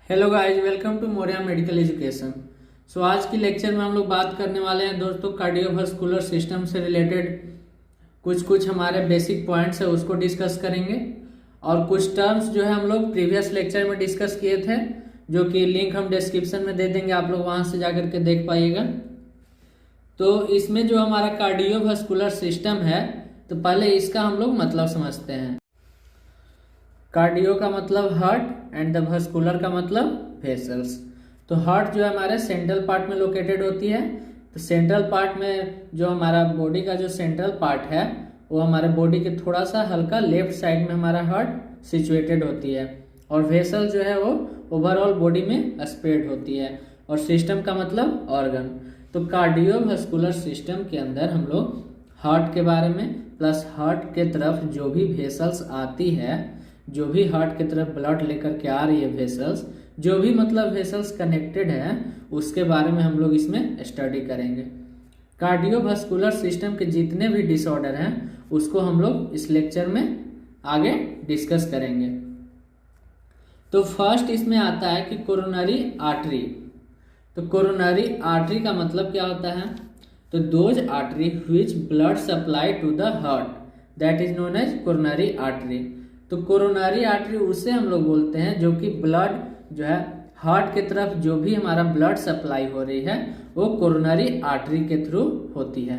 Hello guys, welcome to Moriya medical education. सो आज की लेक्चर में हम लोग बात करने वाले हैं दोस्तों कार्डियोवास्कुलर सिस्टम से रिलेटेड कुछ हमारे बेसिक पॉइंट्स है उसको डिस्कस करेंगे। और कुछ टर्म्स जो है हम लोग प्रीवियस लेक्चर में डिस्कस किए थे, जो कि लिंक हम डिस्क्रिप्शन में दे देंगे, आप लोग वहां से जाकर के देख पाइएगा। तो इसमें जो हमारा कार्डियोवास्कुलर सिस्टम है, तो पहले इसका हम लोग मतलब समझते हैं। कार्डियो का मतलब हार्ट एंड द वास्कुलर का मतलब वेसल्स। तो हार्ट जो है हमारे सेंट्रल पार्ट में लोकेटेड होती है। तो सेंट्रल पार्ट में जो हमारा बॉडी का जो सेंट्रल पार्ट है वो हमारे बॉडी के थोड़ा सा हल्का लेफ्ट साइड में हमारा हार्ट सिचुएटेड होती है। और वेसल जो है वो ओवरऑल बॉडी में स्प्रेड होती है। और सिस्टम का मतलब ऑर्गन। तो कार्डियोवास्कुलर सिस्टम के अंदर हम लोग हार्ट के बारे में प्लस हार्ट के तरफ जो भी वेसल्स आती है, जो भी हार्ट की तरफ ब्लड लेकर के आ रही है वेसल्स, जो भी मतलब वेसल्स कनेक्टेड है, उसके बारे में हम लोग इसमें स्टडी करेंगे। कार्डियोवास्कुलर सिस्टम के जितने भी डिसऑर्डर हैं उसको हम लोग इस लेक्चर में आगे डिस्कस करेंगे। तो फर्स्ट इसमें आता है कि कोरोनरी आर्टरी। तो कोरोनरी आर्टरी का मतलब क्या होता है? तो those artery which blood supply to the heart that is known as coronary artery. तो कोरोनरी आर्टरी उसे हम लोग बोलते हैं जो कि ब्लड जो है हार्ट की तरफ जो भी हमारा ब्लड सप्लाई हो रही है वो कोरोनरी आर्टरी के थ्रू होती है।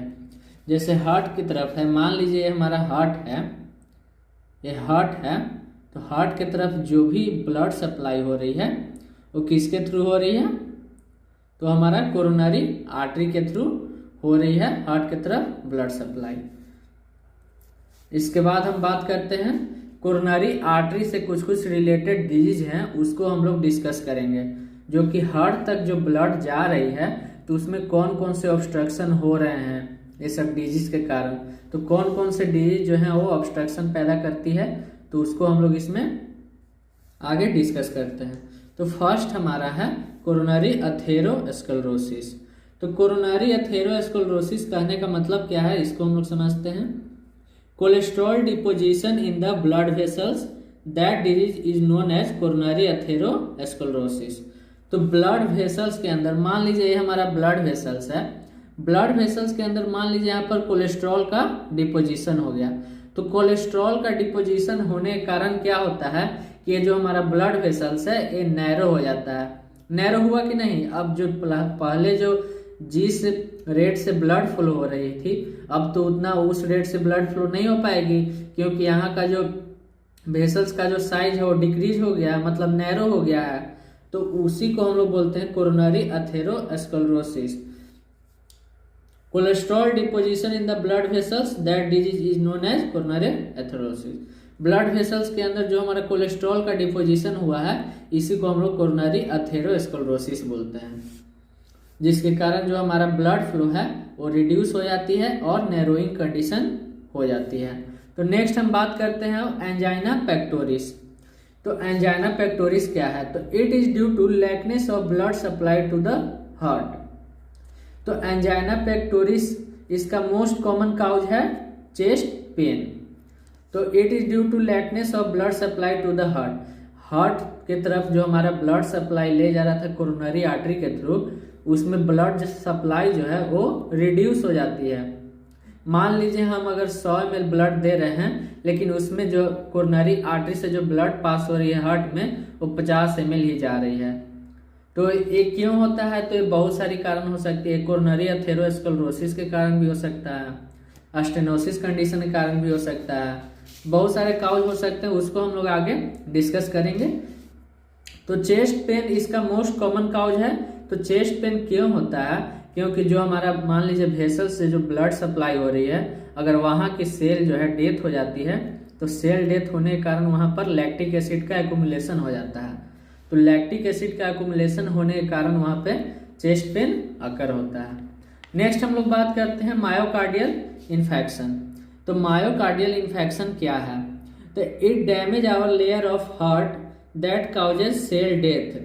जैसे हार्ट की तरफ है, मान लीजिए हमारा हार्ट है, ये हार्ट है, तो हार्ट की तरफ जो भी ब्लड सप्लाई हो रही है वो किसके थ्रू हो रही है? तो हमारा कोरोनरी आर्टरी के थ्रू हो रही है हार्ट की तरफ ब्लड सप्लाई। इसके बाद हम बात करते हैं कोरोनरी आर्टरी से कुछ रिलेटेड डिजीज हैं, उसको हम लोग डिस्कस करेंगे। जो कि हार्ट तक जो ब्लड जा रही है तो उसमें कौन कौन से ऑब्स्ट्रक्शन हो रहे हैं ये सब डिजीज के कारण। तो कौन कौन से डिजीज जो है वो ऑब्स्ट्रक्शन पैदा करती है, तो उसको हम लोग इसमें आगे डिस्कस करते हैं। तो फर्स्ट हमारा है कोरोनरी अथेरोस्क्लेरोसिस। तो कोरोनरी अथेरोस्क्लेरोसिस कहने का मतलब क्या है, इसको हम लोग समझते हैं। Cholesterol deposition in the blood vessels that disease is known as coronary atherosclerosis. तो ब्लड वेसल्स के अंदर मान लीजिए ये हमारा ब्लड वेसल्स है, ब्लड वेसल्स के अंदर मान लीजिए यहाँ पर कोलेस्ट्रॉल का डिपोजिशन हो गया। तो कोलेस्ट्रॉल का डिपोजिशन होने के कारण क्या होता है कि ये जो हमारा ब्लड वेसल्स है ये नैरो हो जाता है। नैरो हुआ कि नहीं? अब जो पहले जो जिस रेट से ब्लड फ्लो हो रही थी, अब तो उतना उस रेट से ब्लड फ्लो नहीं हो पाएगी, क्योंकि यहाँ का जो वेसल्स का जो साइज है वो डिक्रीज हो गया है, मतलब नैरो हो गया है। तो उसी को हम लोग बोलते हैं coronary atherosclerosis. Cholesterol deposition in the blood vessels that disease is known as coronary atherosis. Blood vessels के अंदर जो हमारा कोलेस्ट्रॉल का डिपोजिशन हुआ है इसी को हम लोग कोरोनरी अथेरोस्क्लेरोसिस बोलते हैं, जिसके कारण जो हमारा ब्लड फ्लो है वो रिड्यूस हो जाती है और नैरोइंग कंडीशन हो जाती है। तो नेक्स्ट हम बात करते हैं एंजाइना पेक्टोरिस। तो एंजाइना पेक्टोरिस क्या है? तो it is due to lackness of blood supply to the heart. तो एंजाइना पेक्टोरिस इसका मोस्ट कॉमन काउज है चेस्ट पेन। तो it is due to lackness of blood supply to the heart. Heart के तरफ जो हमारा ब्लड सप्लाई ले जा रहा था कोरोनरी आर्टरी के थ्रू, उसमें ब्लड सप्लाई जो है वो रिड्यूस हो जाती है। मान लीजिए हम अगर 100 ml ब्लड दे रहे हैं, लेकिन उसमें जो कोरोनरी आर्टरी से जो ब्लड पास हो रही है हार्ट में वो 50 ml ही जा रही है। तो ये क्यों होता है? तो ये बहुत सारी कारण हो सकती है। कोरोनरी अथेरोस्क्लेरोसिस के कारण भी हो सकता है, स्टेनोसिस कंडीशन के कारण भी हो सकता है, बहुत सारे काउज हो सकते हैं, उसको हम लोग आगे डिस्कस करेंगे। तो चेस्ट पेन इसका मोस्ट कॉमन काउज है। तो चेस्ट पेन क्यों होता है? क्योंकि जो हमारा मान लीजिए वेसल से जो ब्लड सप्लाई हो रही है, अगर वहाँ की सेल जो है डेथ हो जाती है, तो सेल डेथ होने के कारण वहाँ पर लैक्टिक एसिड का एक्युमुलेशन हो जाता है। तो लैक्टिक एसिड का एक्युमुलेशन होने के कारण वहाँ पे चेस्ट पेन अकर होता है। नेक्स्ट हम लोग बात करते हैं मायोकार्डियल इन्फेक्शन। तो मायोकार्डियल इन्फेक्शन क्या है? तो it damage our layer of heart that causes cell death,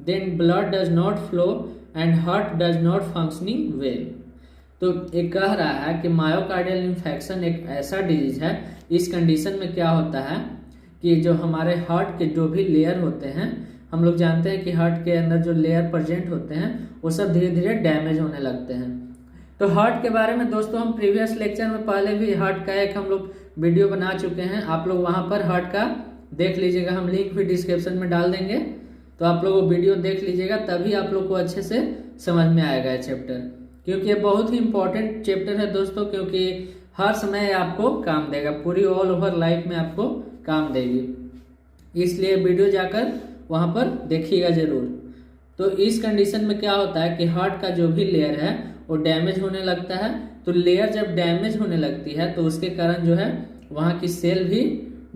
then blood does not flow and heart does not functioning well. तो ये कह रहा है कि मायोकार्डियल इन्फेक्शन एक ऐसा डिजीज है, इस कंडीशन में क्या होता है कि जो हमारे हार्ट के जो भी लेयर होते हैं, हम लोग जानते हैं कि हार्ट के अंदर जो लेयर प्रेजेंट होते हैं वो सब धीरे धीरे डैमेज होने लगते हैं। तो हार्ट के बारे में दोस्तों हम प्रीवियस लेक्चर में पहले भी हार्ट का एक हम लोग वीडियो बना चुके हैं, आप लोग वहां पर हार्ट का देख लीजिएगा, हम लिंक भी डिस्क्रिप्शन में डाल देंगे, तो आप लोग वो वीडियो देख लीजिएगा, तभी आप लोग को अच्छे से समझ में आएगा ये चैप्टर, क्योंकि ये बहुत ही इंपॉर्टेंट चैप्टर है दोस्तों, क्योंकि हर समय आपको काम देगा, पूरी ऑल ओवर लाइफ में आपको काम देगी, इसलिए वीडियो जाकर वहां पर देखिएगा जरूर। तो इस कंडीशन में क्या होता है कि हार्ट का जो भी लेयर है वो डैमेज होने लगता है। तो लेयर जब डैमेज होने लगती है तो उसके कारण जो है वहाँ की सेल भी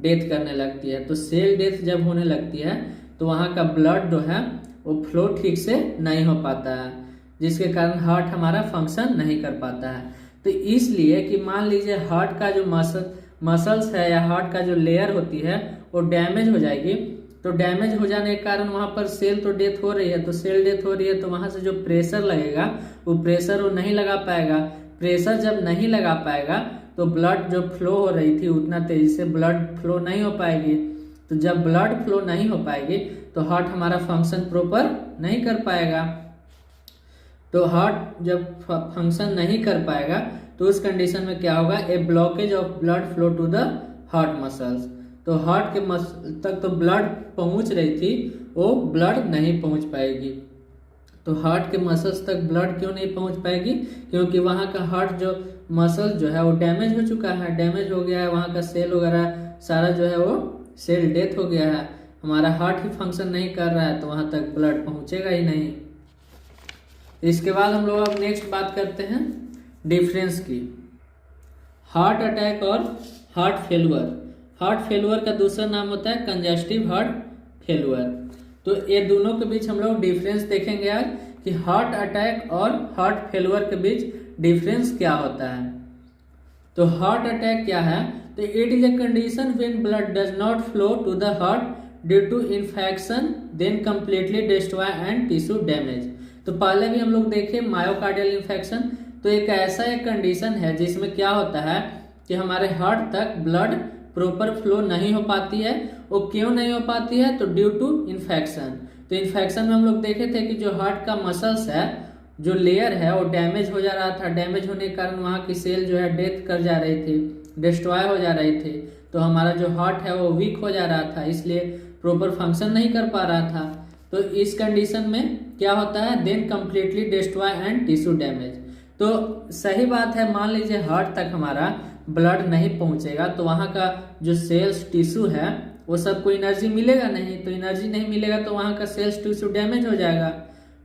डेथ करने लगती है। तो सेल डेथ जब होने लगती है तो वहाँ का ब्लड जो है वो फ्लो ठीक से नहीं हो पाता है, जिसके कारण हार्ट हमारा फंक्शन नहीं कर पाता है। तो इसलिए कि मान लीजिए हार्ट का जो मसल्स है या हार्ट का जो लेयर होती है वो डैमेज हो जाएगी, तो डैमेज हो जाने के कारण वहाँ पर सेल तो डेथ हो रही है, तो सेल डेथ हो रही है तो वहाँ से जो प्रेशर लगेगा वो प्रेशर वो नहीं लगा पाएगा। प्रेशर जब नहीं लगा पाएगा तो ब्लड जो फ्लो हो रही थी उतना तेजी से ब्लड फ्लो नहीं हो पाएगी। तो जब ब्लड फ्लो नहीं हो पाएगी तो हार्ट हमारा फंक्शन प्रॉपर नहीं कर पाएगा। तो हार्ट जब फंक्शन नहीं कर पाएगा तो उस कंडीशन में क्या होगा, a blockage of blood flow to the heart muscles. तो हार्ट के तक तो ब्लड पहुंच रही थी, वो ब्लड नहीं पहुंच पाएगी। तो हार्ट के मसल्स तक ब्लड क्यों नहीं पहुंच पाएगी, क्योंकि वहाँ का हार्ट जो मसल जो है वो डैमेज हो चुका है, डैमेज हो गया है, वहाँ का सेल वगैरह सारा जो है वो सेल डेथ हो गया है, हमारा हार्ट ही फंक्शन नहीं कर रहा है, तो वहाँ तक ब्लड पहुँचेगा ही नहीं। इसके बाद हम लोग अब नेक्स्ट बात करते हैं डिफरेंस की, हार्ट अटैक और हार्ट फेलुअर। हार्ट फेलुअर का दूसरा नाम होता है कंजेस्टिव हार्ट फेलुअर। तो ये दोनों के बीच हम लोग डिफरेंस देखेंगे यार कि हार्ट अटैक और हार्ट फेलुअर के बीच डिफरेंस क्या होता है। तो हार्ट अटैक क्या है, तो it is a condition when blood does not flow to the heart due to infection then completely destroy and tissue damage. तो पहले भी हम लोग देखे मायोकार्डियल इन्फेक्शन, तो एक ऐसा एक कंडीशन है जिसमें क्या होता है कि हमारे हार्ट तक ब्लड प्रॉपर फ्लो नहीं हो पाती है। वो क्यों नहीं हो पाती है, तो ड्यू टू इन्फेक्शन। तो इन्फेक्शन में हम लोग देखे थे कि जो हार्ट का मसल्स है, जो लेयर है वो डैमेज हो जा रहा था, डैमेज होने के कारण वहाँ की सेल जो है डेथ कर जा रही थी, डिस्ट्रॉय हो जा रही थी, तो हमारा जो हार्ट है वो वीक हो जा रहा था, इसलिए प्रॉपर फंक्शन नहीं कर पा रहा था। तो इस कंडीशन में क्या होता है, then completely destroy and tissue damage. तो सही बात है, मान लीजिए हार्ट तक हमारा ब्लड नहीं पहुंचेगा तो वहाँ का जो सेल्स टिश्यू है वो सबको एनर्जी मिलेगा नहीं, तो एनर्जी नहीं मिलेगा तो वहाँ का सेल्स टिश्यू डैमेज हो जाएगा।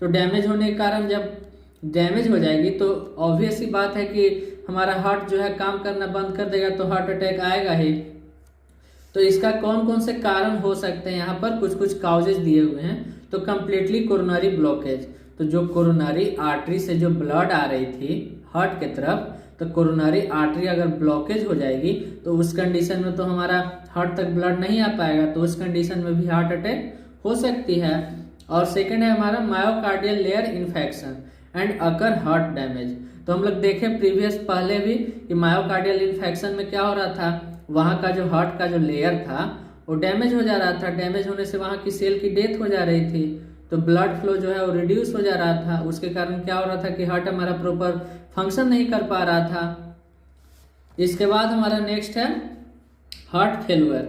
तो डैमेज होने के कारण जब डैमेज हो जाएगी तो ऑब्वियस सी बात है कि हमारा हार्ट जो है काम करना बंद कर देगा, तो हार्ट अटैक आएगा ही। तो इसका कौन कौन से कारण हो सकते हैं, यहाँ पर कुछ कुछ काउजेज दिए हुए हैं। तो कम्प्लीटली कोरोनरी ब्लॉकेज, तो जो कोरोनरी आर्टरी से जो ब्लड आ रही थी हार्ट के तरफ, तो कोरोनरी आर्टरी अगर ब्लॉकेज हो जाएगी तो उस कंडीशन में तो हमारा हार्ट तक ब्लड नहीं आ पाएगा, तो उस कंडीशन में भी हार्ट अटैक हो सकती है। और सेकंड है हमारा myocardial layer infection and occur heart damage. तो हम लोग देखे प्रीवियस पहले भी कि मायोकार्डियल इन्फेक्शन में क्या हो रहा था, वहाँ का जो हार्ट का जो लेयर था वो डैमेज हो जा रहा था, डैमेज होने से वहाँ की सेल की डेथ हो जा रही थी, तो ब्लड फ्लो जो है वो रिड्यूस हो जा रहा था, उसके कारण क्या हो रहा था कि हार्ट हमारा प्रॉपर फंक्शन नहीं कर पा रहा था। इसके बाद हमारा नेक्स्ट है हार्ट फेलुअर।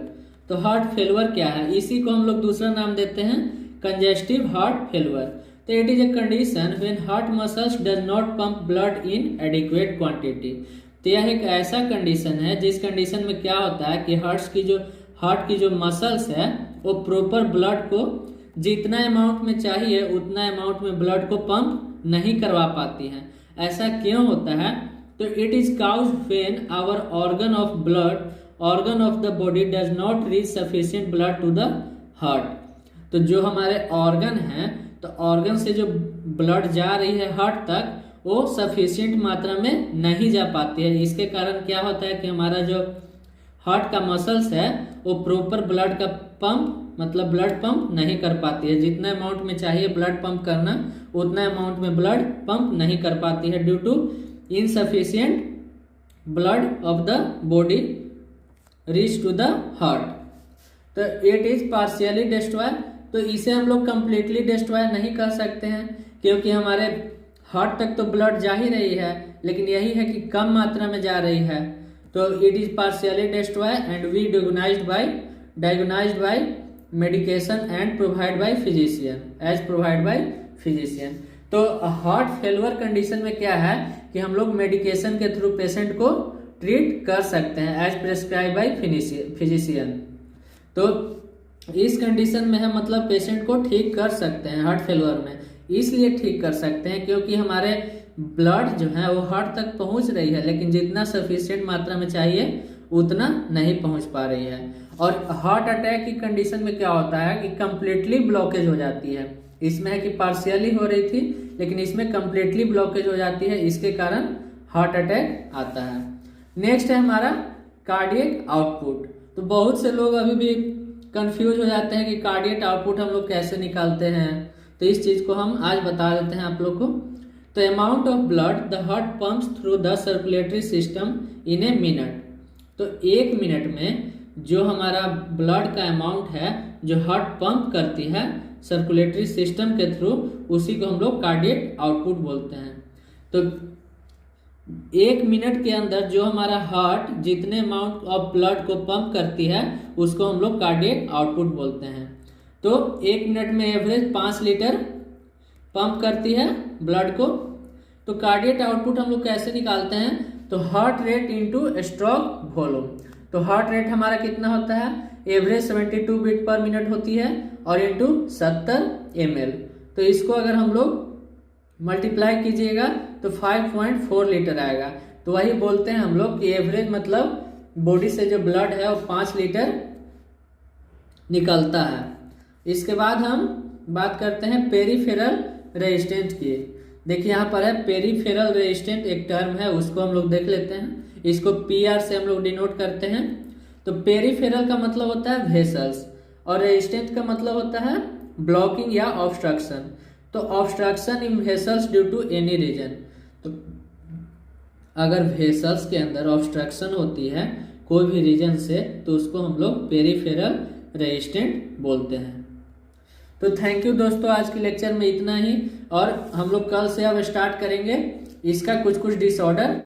तो हार्ट फेलुअर क्या है, इसी को हम लोग दूसरा नाम देते हैं कंजेस्टिव हार्ट फेलुअर। तो it is a condition when heart muscles does not pump blood in adequate quantity. तो यह एक ऐसा कंडीशन है जिस कंडीशन में क्या होता है कि हार्ट की जो मसल्स है वो प्रॉपर ब्लड को जितना अमाउंट में चाहिए उतना अमाउंट में ब्लड को पंप नहीं करवा पाती हैं। ऐसा क्यों होता है, तो it is caused when our organ of the body does not reach sufficient blood to the heart. तो जो हमारे ऑर्गन हैं, तो ऑर्गन से जो ब्लड जा रही है हार्ट तक वो सफिशिएंट मात्रा में नहीं जा पाती है। इसके कारण क्या होता है कि हमारा जो हार्ट का मसल्स है वो प्रॉपर ब्लड का पंप मतलब ब्लड पंप नहीं कर पाती है, जितना अमाउंट में चाहिए ब्लड पंप करना उतना अमाउंट में ब्लड पंप नहीं कर पाती है due to insufficient blood of the body reach to the heart. तो इट इज पार्शियली डिस्ट्रॉय, तो इसे हम लोग कम्प्लीटली डिस्ट्रॉय नहीं कर सकते हैं, क्योंकि हमारे हार्ट तक तो ब्लड जा ही रही है, लेकिन यही है कि कम मात्रा में जा रही है। तो it is partially destroy and we diagnosed by medication and provide by physician as provide by physician. तो हार्ट फेलियर कंडीशन में क्या है कि हम लोग मेडिकेशन के थ्रू पेशेंट को ट्रीट कर सकते हैं एज प्रेस्क्राइब बाय फिजिशियन। तो इस कंडीशन में हम मतलब पेशेंट को ठीक कर सकते हैं हार्ट फेलियर में, इसलिए ठीक कर सकते हैं क्योंकि हमारे ब्लड जो है वो हार्ट तक पहुंच रही है, लेकिन जितना सफिशिएंट मात्रा में चाहिए उतना नहीं पहुंच पा रही है। और हार्ट अटैक की कंडीशन में क्या होता है कि कंप्लीटली ब्लॉकेज हो जाती है। इसमें है कि पार्शियली हो रही थी, लेकिन इसमें कंप्लीटली ब्लॉकेज हो जाती है, इसके कारण हार्ट अटैक आता है। नेक्स्ट है हमारा कार्डियक आउटपुट। तो बहुत से लोग अभी भी कंफ्यूज हो जाते हैं कि कार्डियक आउटपुट हम लोग कैसे निकालते हैं, तो इस चीज को हम आज बता देते हैं आप लोग को। तो amount of blood the heart pumps through the circulatory system in a minute. तो 1 मिनट में जो हमारा ब्लड का अमाउंट है जो हार्ट पंप करती है सर्कुलेटरी सिस्टम के थ्रू, उसी को हम लोग कार्डियक आउटपुट बोलते हैं। तो 1 मिनट के अंदर जो हमारा हार्ट जितने अमाउंट ऑफ ब्लड को पंप करती है उसको हम लोग कार्डियक आउटपुट बोलते हैं। तो 1 मिनट में एवरेज 5 लीटर पंप करती है ब्लड को। तो कार्डियक आउटपुट हम लोग कैसे निकालते हैं, तो heart rate into stroke volume. तो हार्ट रेट हमारा कितना होता है, एवरेज 72 बीट पर मिनट होती है और इंटू 70 ml। तो इसको अगर हम लोग मल्टीप्लाई कीजिएगा तो 5.4 लीटर आएगा। तो वही बोलते हैं हम लोग कि एवरेज मतलब बॉडी से जो ब्लड है वो 5 लीटर निकलता है। इसके बाद हम बात करते हैं पेरिफेरल रेजिस्टेंस की। देखिए यहाँ पर है पेरिफेरल रेजिस्टेंस, एक टर्म है, उसको हम लोग देख लेते हैं। इसको PR से हम लोग डिनोट करते हैं। तो पेरिफेरल का मतलब होता है वेसल्स और रेजिस्टेंस का मतलब होता है ब्लॉकिंग या ऑब्स्ट्रक्शन। तो obstruction in vessels due to any reason. तो अगर वेसल्स के अंदर ऑब्स्ट्रक्शन होती है कोई भी रीजन से, तो उसको हम लोग पेरिफेरल रेजिस्टेंट बोलते हैं। तो थैंक यू दोस्तों, आज के लेक्चर में इतना ही, और हम लोग कल से अब स्टार्ट करेंगे इसका कुछ डिसऑर्डर